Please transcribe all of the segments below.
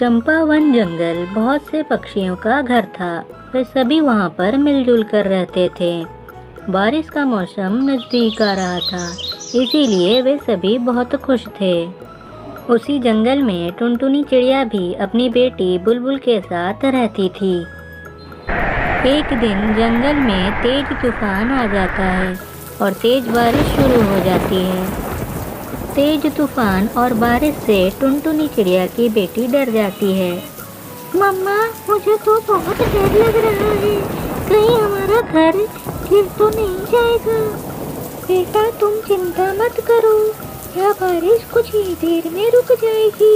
चंपावन जंगल बहुत से पक्षियों का घर था। वे सभी वहाँ पर मिलजुल कर रहते थे। बारिश का मौसम नज़दीक आ रहा था, इसीलिए वे सभी बहुत खुश थे। उसी जंगल में टुनटुनी चिड़िया भी अपनी बेटी बुलबुल के साथ रहती थी। एक दिन जंगल में तेज तूफान आ जाता है और तेज बारिश शुरू हो जाती है। तेज तूफान और बारिश से टुनटुनी चिड़िया की बेटी डर जाती है। मम्मा, मुझे तो बहुत डर लग रहा है। कहीं हमारा घर गिर तो नहीं जाएगा। बेटा, तुम चिंता मत करो, यह बारिश कुछ ही देर में रुक जाएगी।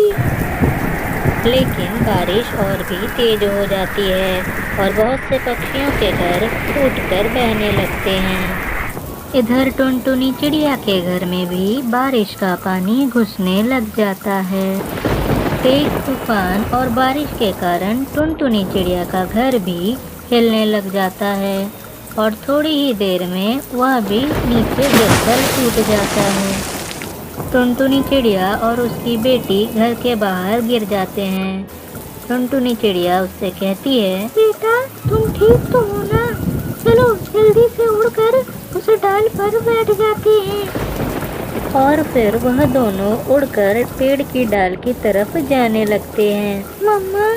लेकिन बारिश और भी तेज हो जाती है और बहुत से पक्षियों के घर टूटकर बहने लगते हैं। इधर टुनटुनी चिड़िया के घर में भी बारिश का पानी घुसने लग जाता है। तेज तूफान और बारिश के कारण टुनटुनी चिड़िया का घर भी हिलने लग जाता है और थोड़ी ही देर में वह भी नीचे गिरकर टूट जाता है। टुनटुनी चिड़िया और उसकी बेटी घर के बाहर गिर जाते हैं। टुनटुनी चिड़िया उससे कहती है, बेटा, तुम ठीक तो हो ना? चलो जल्दी से उड़कर उस डाल पर बैठ जाते हैं। और फिर वह दोनों उड़कर पेड़ की डाल की तरफ जाने लगते हैं। मम्मा,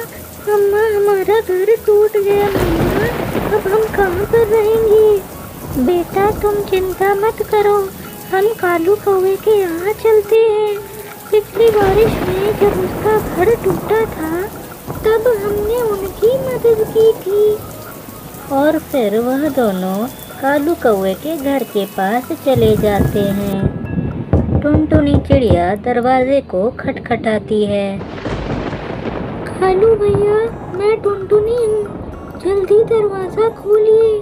मम्मा, हमारा घर टूट गया मम्मा, अब हम कहाँ पर रहेंगे? बेटा, तुम चिंता मत करो, हम कालू कौवे के यहाँ चलते हैं। पिछली बारिश में जब उसका घर टूटा था, तब हमने उनकी मदद की थी। और फिर वह दोनों कालू कौवे के घर के पास चले जाते हैं। टुनटुनी चिड़िया दरवाजे को खटखटाती है। कालू भैया, मैं टुनटुनी हूँ, जल्दी दरवाज़ा खोलिए।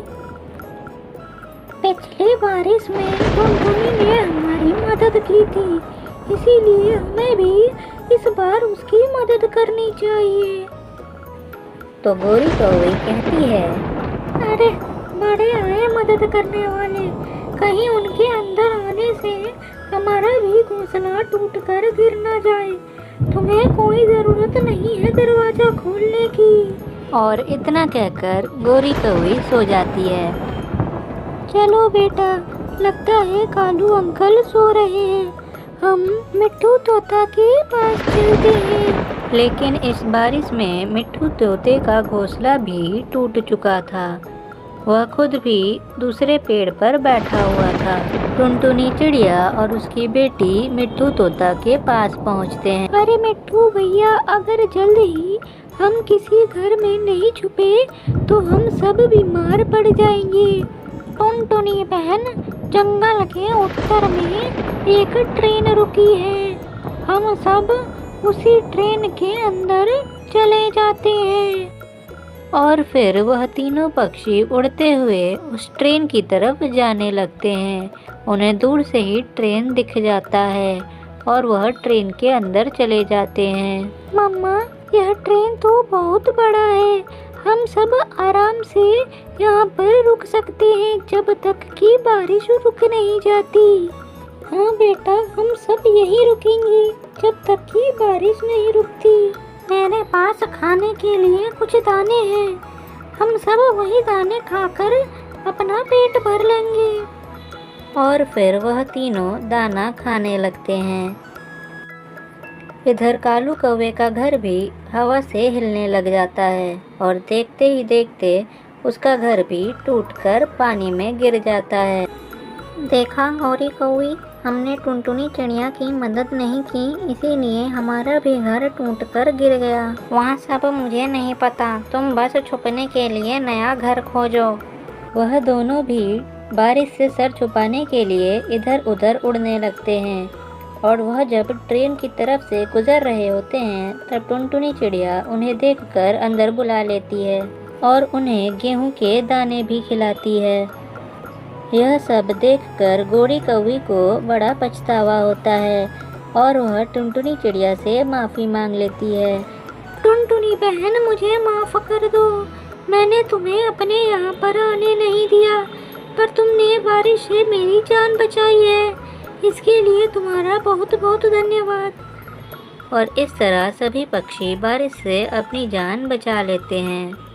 पिछली बारिश में टुनटुनी ने हमारी मदद की थी, इसीलिए हमें भी इस बार उसकी मदद करनी चाहिए। तो गोरी कौवी कहती है, अरे, बड़े आए मदद करने वाले, कहीं उनके अंदर आने से हमारा भी घोंसला टूटकर गिर ना जाए। तुम्हें कोई ज़रूरत नहीं है दरवाज़ा खोलने की। और इतना कहकर गोरी कौवी सो जाती है। चलो बेटा, लगता है कालू अंकल सो रहे हैं, हम मिट्ठू तोता के पास चलते हैं। लेकिन इस बारिश में मिट्ठू तोते का घोंसला भी टूट चुका था। वह खुद भी दूसरे पेड़ पर बैठा हुआ था। टुनटुनी चिड़िया और उसकी बेटी मिट्ठू तोता के पास पहुंचते हैं। अरे मिट्ठू भैया, अगर जल्द ही हम किसी घर में नहीं छुपे तो हम सब बीमार पड़ जाएंगे। टुनटुनी बहन, जंगल के उत्तर में एक ट्रेन रुकी है, हम सब उसी ट्रेन के अंदर चले जाते हैं। और फिर वह तीनों पक्षी उड़ते हुए उस ट्रेन की तरफ जाने लगते हैं। उन्हें दूर से ही ट्रेन दिख जाता है और वह ट्रेन के अंदर चले जाते हैं। मम्मा, यह ट्रेन तो बहुत बड़ा है, हम सब आराम से यहाँ पर रुक सकते हैं जब तक कि बारिश रुक नहीं जाती। हाँ बेटा, हम सब यहीं रुकेंगे जब तक कि बारिश नहीं रुकती। मेरे पास खाने के लिए कुछ दाने हैं, हम सब वही दाने खाकर अपना पेट भर लेंगे। और फिर वह तीनों दाना खाने लगते हैं। इधर कालू कौवे का घर भी हवा से हिलने लग जाता है और देखते ही देखते उसका घर भी टूटकर पानी में गिर जाता है। देखा गौरी कौवी, हमने टुनटुनी चिड़िया की मदद नहीं की, इसीलिए हमारा भी घर टूटकर गिर गया। वहाँ सब मुझे नहीं पता, तुम बस छुपने के लिए नया घर खोजो। वह दोनों भी बारिश से सर छुपाने के लिए इधर उधर उड़ने लगते हैं और वह जब ट्रेन की तरफ से गुजर रहे होते हैं तब टुनटुनी चिड़िया उन्हें देखकर अंदर बुला लेती है और उन्हें गेहूं के दाने भी खिलाती है। यह सब देखकर गोरी कौवी को बड़ा पछतावा होता है और वह टुनटुनी चिड़िया से माफ़ी मांग लेती है। टुनटुनी बहन, मुझे माफ़ कर दो, मैंने तुम्हें अपने यहाँ पर आने नहीं दिया, पर तुमने बारिश से मेरी जान बचाई है, इसके लिए तुम्हारा बहुत बहुत धन्यवाद। और इस तरह सभी पक्षी बारिश से अपनी जान बचा लेते हैं।